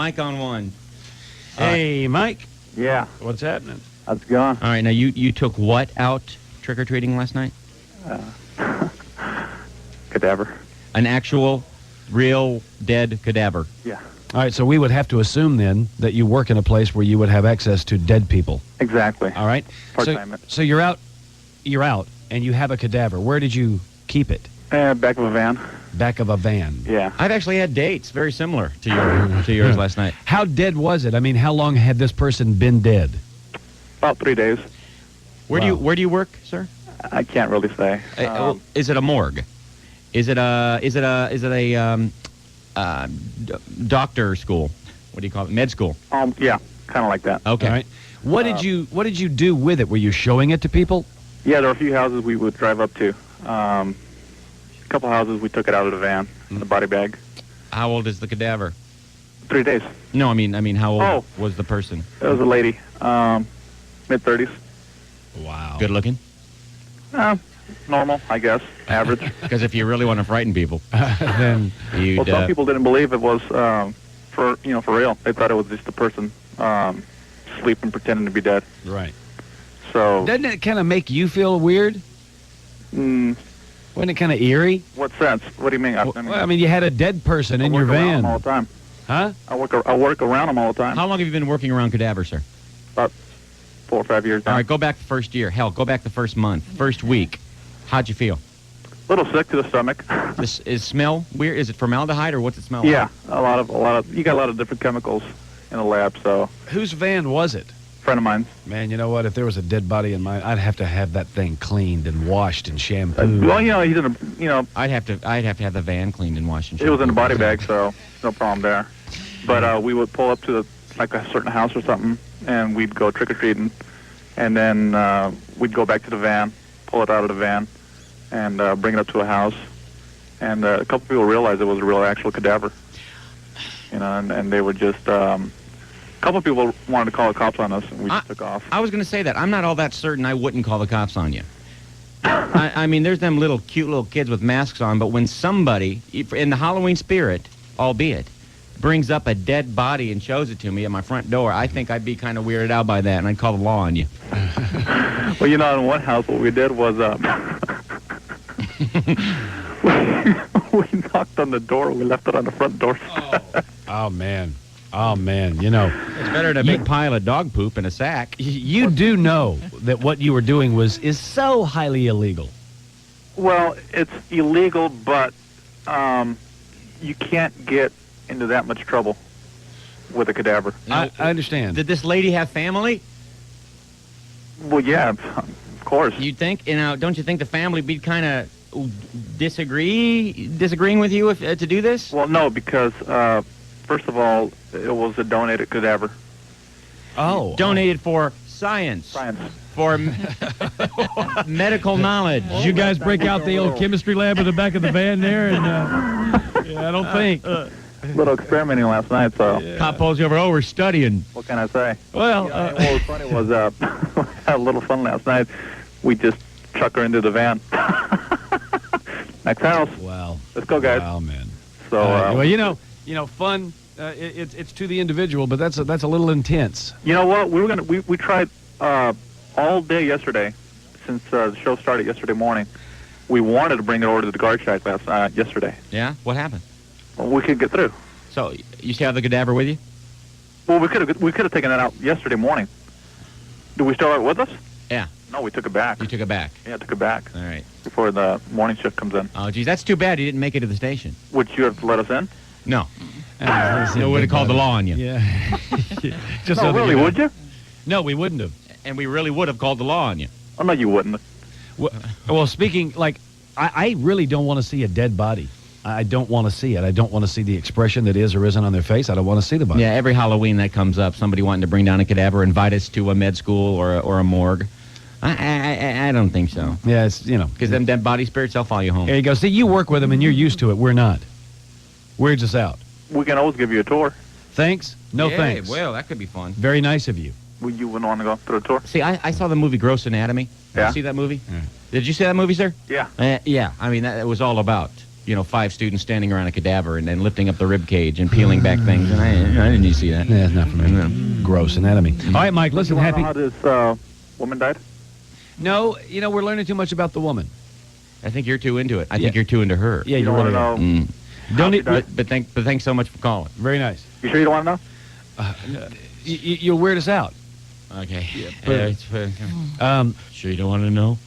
Mike on one. Hey, Mike. Yeah. What's happening? How's it going? All right, now you took what out trick-or-treating last night? Cadaver. An actual, real, dead cadaver. Yeah. All right, so we would have to assume then that you work in a place where you would have access to dead people. Exactly. All right? Part-time. So you're out, and you have a cadaver. Where did you keep it? Back of a van. Back of a van. Yeah. I've actually had dates very similar to yours last night. How dead was it? I mean, how long had this person been dead? About 3 days. Where do you work, sir? I can't really say. Is it a morgue? Is it a doctor school? What do you call it? Med school? Yeah, kind of like that. Okay. All right. What did you do with it? Were you showing it to people? Yeah, there were a few houses we would drive up to. A couple houses we took it out of the van in the body bag. How old is the cadaver? 3 days. No, I mean, how old was the person? It was a lady, mid-30s. Wow. Good looking? Normal, I guess. Average. Because if you really want to frighten people, Then you'd... Well, some people didn't believe it was for real. They thought it was just a person sleeping, pretending to be dead. right. So, Doesn't it kind of make you feel weird? Wasn't it kind of eerie? what sense? What do you mean? Well, I mean, you had a dead person in your work around van. them all the time. Huh? I work around them all the time. How long have you been working around cadaver, sir? About 4 or 5 years now. All right, go back the first year. Hell, go back the first month, first week. How'd you feel? A little sick to the stomach. This is smell weird? Is it formaldehyde or what's it smell Yeah, a lot of. You got a lot of different chemicals in the lab. So, Whose van was it? friend of mine. Man, you know what? If there was a dead body in mine, I'd have to have that thing cleaned and washed and shampooed. Well, he's in a. I'd have to have the van cleaned and washed and It was in a shampooed. body bag, so no problem there. But we would pull up to like a certain house or something, and we'd go trick or treating, and then we'd go back to the van, pull it out of the van, and bring it up to a house, and a couple people realized it was a real actual cadaver, and they would just. A couple people wanted to call the cops on us, and we just took off. I was going to say that. I'm not all that certain I wouldn't call the cops on you. I mean, there's them cute little kids with masks on, but when somebody, in the Halloween spirit, albeit, brings up a dead body and shows it to me at my front door, I think I'd be kind of weirded out by that, and I'd call the law on you. Well, in one house, what we did was we knocked on the door. We left it on the front door. Oh, man. Oh, man. It's better than a big pile of dog poop in a sack. You do know that what you were doing is so highly illegal. Well, it's illegal, but you can't get into that much trouble with a cadaver. I understand. Did this lady have family? Well, yeah, of course. You'd think, don't you think the family would be kind of disagreeing with you to do this? Well, no, because first of all, it was a donated cadaver. Oh. Donated for science. Science. For medical knowledge. Did you guys break out the old chemistry lab in the back of the van there? And yeah, I don't think. A little experimenting last night, so Cop pulls you over. Oh, we're studying. what can I say? Well, What was funny was we had a little fun last night. We just chuck her into the van. Next house. wow. Let's go, guys. Wow, man. So, Well, fun. It's to the individual, but that's a little intense. you know what? We tried all day yesterday, since the show started yesterday morning. We wanted to bring it over to the guard shack yesterday. Yeah? What happened? Well, we could get through. So, you still have the cadaver with you? Well, we could have taken that out yesterday morning. Do we still have it with us? Yeah. No, we took it back. You took it back. Yeah, took it back All right. before the morning shift comes in. Oh, geez, that's too bad you didn't make it to the station. Would you have let us in? No. It would have called the law on you. Yeah. Just No, really, would you? No, we wouldn't have. And we really would have called the law on you. Oh, no, you wouldn't. Well, speaking, I really don't want to see a dead body. I don't want to see it. I don't want to see the expression that is or isn't on their face. I don't want to see the body. Yeah, every Halloween that comes up, somebody wanting to bring down a cadaver, invite us to a med school or a morgue. I don't think so. Yeah, it's, Because them dead body spirits, they'll follow you home. There you go. See, you work with them and you're used to it. We're not. Weirds us out. We can always give you a tour. Thanks? No Yeah, thanks. Well, that could be fun. Very nice of you. You wouldn't want to go through a tour? See, I saw the movie Gross Anatomy. Did Yeah. you see that movie? Yeah. Did you see that movie, sir? Yeah. Yeah. I mean, that it was all about, 5 students standing around a cadaver and then lifting up the rib cage and peeling back things. And I didn't need to see that. Yeah, it's not for me. Gross anatomy. All right, Mike, listen, You wanna happy. know how this woman died? No, we're learning too much about the woman. I think you're too into it. I Yeah. think you're too into her. Yeah, You you don't really want are. to know? Mm. Don't she need, died? But thanks so much for calling. very nice. You sure you don't want to know? You'll weird us out. Okay. but- Sure you don't want to know?